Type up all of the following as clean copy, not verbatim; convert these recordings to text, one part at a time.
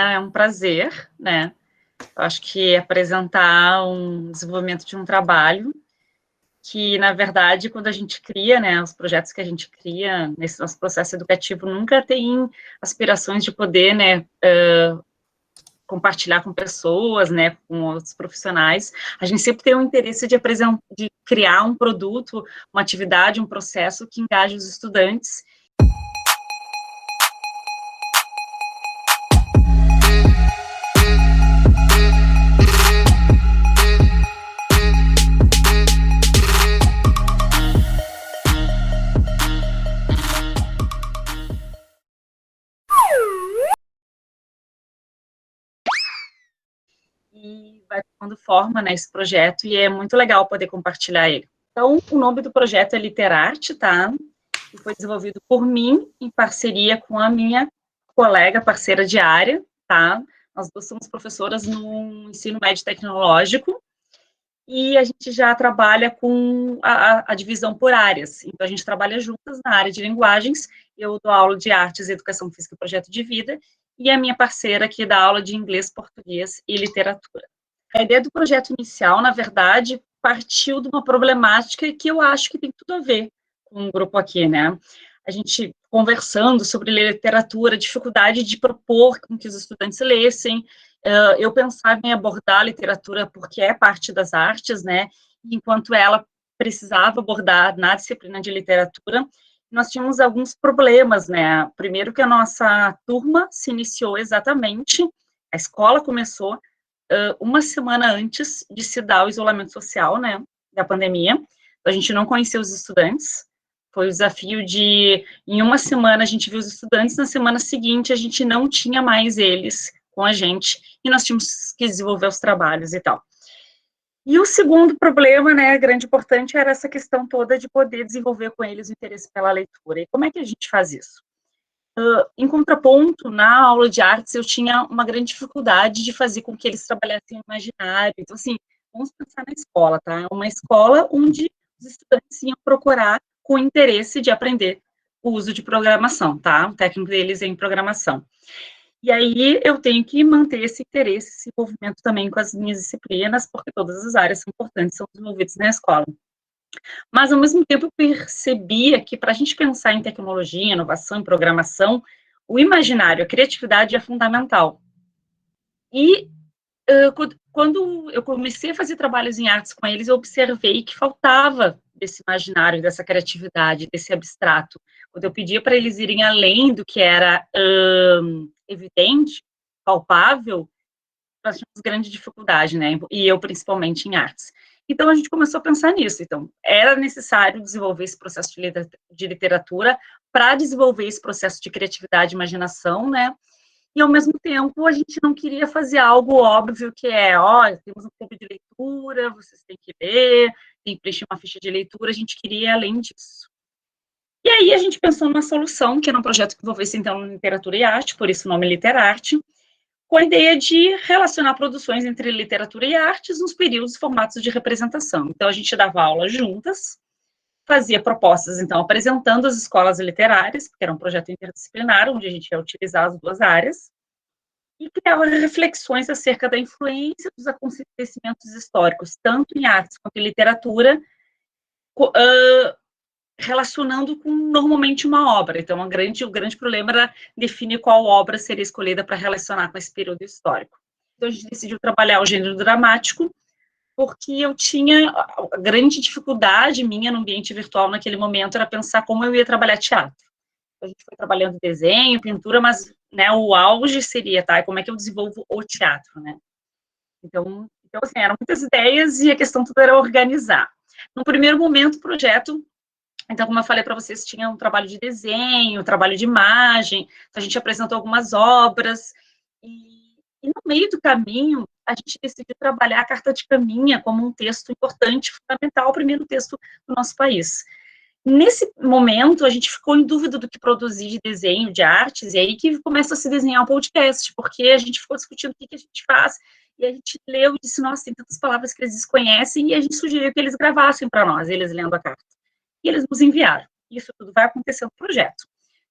É um prazer, né? Eu acho que apresentar um desenvolvimento de um trabalho que, na verdade, quando a gente cria, né, os projetos que a gente cria nesse nosso processo educativo nunca tem aspirações de poder, né, compartilhar com pessoas, né, com outros profissionais. A gente sempre tem o interesse de criar um produto, uma atividade, um processo que engaje os estudantes. E vai tomando forma, né, esse projeto, e é muito legal poder compartilhar ele. Então, o nome do projeto é Literarte, tá? E foi desenvolvido por mim, em parceria com a minha colega, parceira de área, tá? Nós duas somos professoras no ensino médio tecnológico, e a gente já trabalha com a divisão por áreas. Então, a gente trabalha juntas na área de linguagens, eu dou aula de artes, educação física e projeto de vida, e a minha parceira que dá aula de inglês, português e literatura. A ideia do projeto inicial, na verdade, partiu de uma problemática que eu acho que tem tudo a ver com o grupo aqui, né? A gente conversando sobre literatura, dificuldade de propor com que os estudantes lessem, eu pensava em abordar a literatura porque é parte das artes, né? Enquanto ela precisava abordar na disciplina de literatura, nós tínhamos alguns problemas, né? Primeiro que a nossa turma se iniciou exatamente, a escola começou uma semana antes de se dar o isolamento social, né, da pandemia. A gente não conhecia os estudantes, foi o desafio de, em uma semana a gente viu os estudantes, na semana seguinte a gente não tinha mais eles com a gente, e nós tínhamos que desenvolver os trabalhos e tal. E o segundo problema, né, grande importante, era essa questão toda de poder desenvolver com eles o interesse pela leitura. E como é que a gente faz isso? Em contraponto, na aula de artes, eu tinha uma grande dificuldade de fazer com que eles trabalhassem o imaginário. Então, assim, vamos pensar na escola, tá? Uma escola onde os estudantes iam procurar com interesse de aprender o uso de programação, tá? O técnico deles é em programação. E aí eu tenho que manter esse interesse, esse envolvimento também com as minhas disciplinas, porque todas as áreas são importantes, são desenvolvidas na escola. Mas, ao mesmo tempo, eu percebia que, para a gente pensar em tecnologia, inovação, em programação, o imaginário, a criatividade é fundamental. E, quando eu comecei a fazer trabalhos em artes com eles, eu observei que faltava desse imaginário, dessa criatividade, desse abstrato. Quando eu pedia para eles irem além do que era evidente, palpável, nós tínhamos grande dificuldade, né? E eu, principalmente, em artes. Então, a gente começou a pensar nisso. Então, era necessário desenvolver esse processo de literatura para desenvolver esse processo de criatividade e imaginação, né? E, ao mesmo tempo, a gente não queria fazer algo óbvio, que é, ó, temos um clube de leitura, vocês têm que ler, tem que preencher uma ficha de leitura, a gente queria ir além disso. E aí, a gente pensou numa solução, que era um projeto que envolvesse, então, literatura e arte, por isso o nome Literarte, com a ideia de relacionar produções entre literatura e artes nos períodos e formatos de representação. Então, a gente dava aula juntas, fazia propostas, então, apresentando as escolas literárias, porque era um projeto interdisciplinar, onde a gente ia utilizar as duas áreas, e criava reflexões acerca da influência dos acontecimentos históricos, tanto em artes quanto em literatura, relacionando com, normalmente, uma obra. Então, o grande problema era definir qual obra seria escolhida para relacionar com esse período histórico. Então, a gente decidiu trabalhar o gênero dramático, porque eu tinha a grande dificuldade minha no ambiente virtual naquele momento era pensar como eu ia trabalhar teatro. A gente foi trabalhando desenho, pintura, mas, né, o auge seria, tá, como é que eu desenvolvo o teatro, né? Então assim, eram muitas ideias e a questão toda era organizar. No primeiro momento, o projeto, então, como eu falei para vocês, tinha um trabalho de desenho, um trabalho de imagem, a gente apresentou algumas obras, e no meio do caminho, a gente decidiu trabalhar a Carta de Caminha como um texto importante, fundamental, o primeiro texto do nosso país. Nesse momento, a gente ficou em dúvida do que produzir de desenho, de artes, e aí que começa a se desenhar um podcast, porque a gente ficou discutindo o que a gente faz, e a gente leu e disse, nossa, tem tantas palavras que eles desconhecem, e a gente sugeriu que eles gravassem para nós, eles lendo a carta. E eles nos enviaram. Isso tudo vai acontecer no projeto.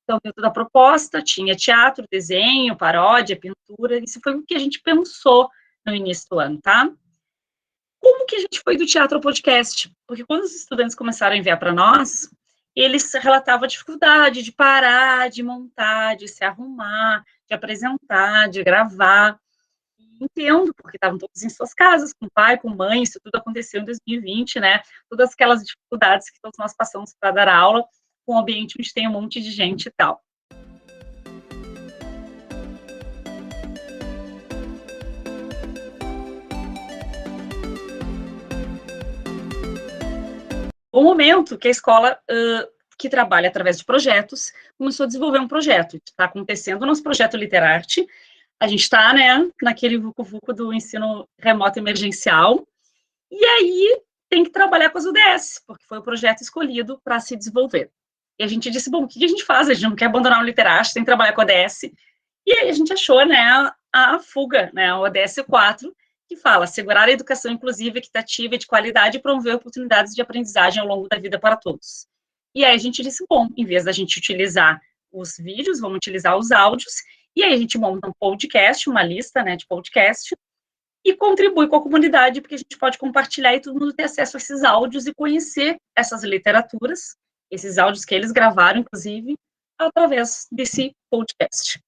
Então, dentro da proposta, tinha teatro, desenho, paródia, pintura, isso foi o que a gente pensou no início do ano, tá? Como que a gente foi do teatro ao podcast? Porque quando os estudantes começaram a enviar para nós, eles relatavam a dificuldade de parar, de montar, de se arrumar, de apresentar, de gravar. Entendo, porque estavam todos em suas casas, com pai, com mãe, isso tudo aconteceu em 2020, né? Todas aquelas dificuldades que todos nós passamos para dar aula, com um ambiente onde tem um monte de gente e tal. O momento que a escola, que trabalha através de projetos, começou a desenvolver um projeto. Está acontecendo o nosso projeto Literarte. A gente está, né, naquele vucu-vucu do ensino remoto emergencial. E aí tem que trabalhar com as UDS, porque foi o projeto escolhido para se desenvolver. E a gente disse, bom, o que a gente faz? A gente não quer abandonar o Literarte, tem que trabalhar com a ODS. E aí a gente achou, né, a fuga, né, a ODS 4, que fala assegurar a educação inclusiva, equitativa e de qualidade e promover oportunidades de aprendizagem ao longo da vida para todos. E aí a gente disse, bom, em vez da gente utilizar os vídeos, vamos utilizar os áudios, e aí a gente monta um podcast, uma lista, né, de podcast, e contribui com a comunidade, porque a gente pode compartilhar e todo mundo ter acesso a esses áudios e conhecer essas literaturas, esses áudios que eles gravaram, inclusive, através desse podcast.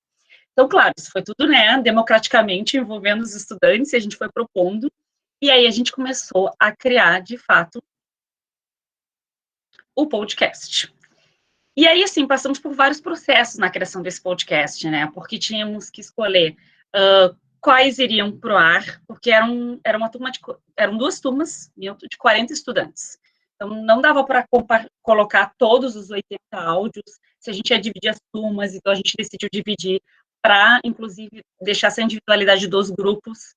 Então, claro, isso foi tudo, né, democraticamente envolvendo os estudantes, e a gente foi propondo, e aí a gente começou a criar, de fato, o podcast. E aí, assim, passamos por vários processos na criação desse podcast, né, porque tínhamos que escolher quais iriam para o ar, porque era uma turma eram duas turmas de 40 estudantes. Então, não dava para colocar todos os 80 áudios, se a gente ia dividir as turmas, então a gente decidiu dividir para, inclusive, deixar essa individualidade dos grupos.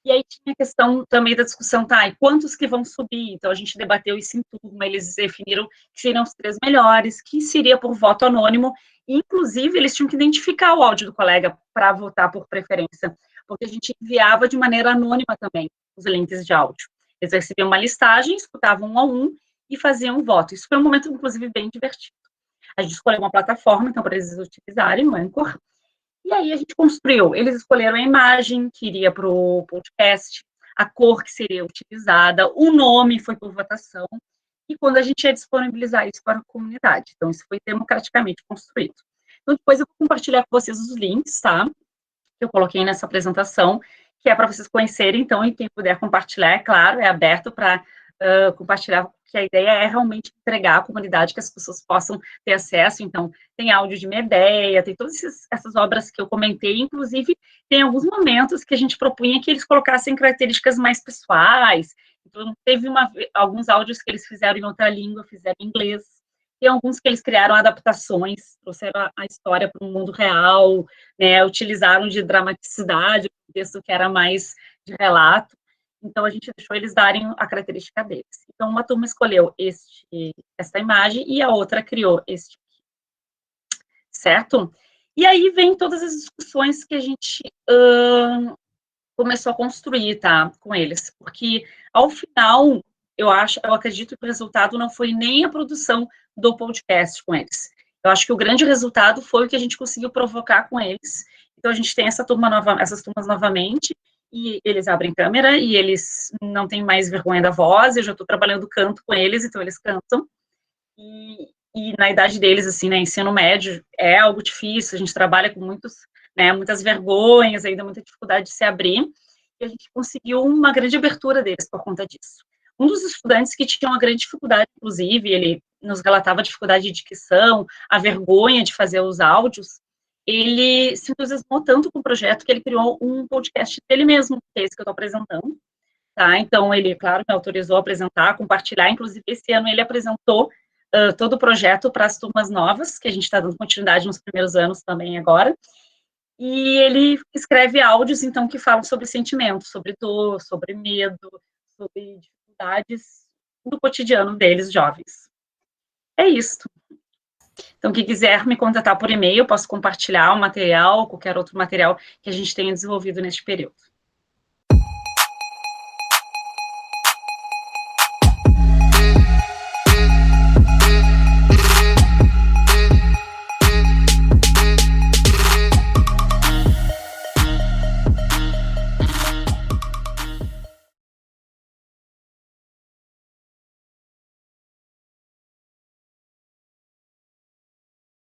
E aí tinha a questão também da discussão, tá, e quantos que vão subir? Então, a gente debateu isso em turma, eles definiram que seriam os 3 melhores, que seria por voto anônimo, e, inclusive, eles tinham que identificar o áudio do colega para votar por preferência, porque a gente enviava de maneira anônima também os links de áudio. Eles recebiam uma listagem, escutavam um a um e faziam um voto. Isso foi um momento, inclusive, bem divertido. A gente escolheu uma plataforma, então, para eles utilizarem, o Anchor, e aí a gente construiu. Eles escolheram a imagem que iria para o podcast, a cor que seria utilizada, o nome foi por votação, e quando a gente ia disponibilizar isso para a comunidade. Então, isso foi democraticamente construído. Então, depois eu vou compartilhar com vocês os links, tá? Que eu coloquei nessa apresentação, que é para vocês conhecerem, então, e quem puder compartilhar, é claro, é aberto para compartilhar, porque a ideia é realmente entregar à comunidade, que as pessoas possam ter acesso. Então, tem áudio de Medea, tem todas essas obras que eu comentei, inclusive tem alguns momentos que a gente propunha que eles colocassem características mais pessoais. Então, teve alguns áudios que eles fizeram em outra língua, fizeram em inglês, tem alguns que eles criaram adaptações, trouxeram a história para o mundo real, né, utilizaram de dramaticidade, um texto que era mais de relato. Então, a gente deixou eles darem a característica deles. Então, uma turma escolheu esta imagem e a outra criou este aqui. Certo? E aí vem todas as discussões que a gente começou a construir, tá, com eles. Porque, ao final, eu acredito que o resultado não foi nem a produção do podcast com eles. Eu acho que o grande resultado foi o que a gente conseguiu provocar com eles. Então, a gente tem essas turmas novamente, e eles abrem câmera, e eles não têm mais vergonha da voz, eu já estou trabalhando canto com eles, então eles cantam, e na idade deles, assim, né, ensino médio, é algo difícil, a gente trabalha com muitas vergonhas, ainda muita dificuldade de se abrir, e a gente conseguiu uma grande abertura deles por conta disso. Um dos estudantes que tinha uma grande dificuldade, inclusive, ele nos relatava a dificuldade de dicção, a vergonha de fazer os áudios, ele se entusiasmou tanto com o projeto que ele criou um podcast dele mesmo, que é esse que eu estou apresentando, tá? Então, ele, claro, me autorizou a apresentar, compartilhar, inclusive, esse ano ele apresentou todo o projeto para as turmas novas, que a gente está dando continuidade nos primeiros anos também agora, e ele escreve áudios, então, que falam sobre sentimentos, sobre dor, sobre medo, sobre dificuldades do cotidiano deles, jovens. É isso. Então, quem quiser me contatar por e-mail, posso compartilhar o material, qualquer outro material que a gente tenha desenvolvido neste período.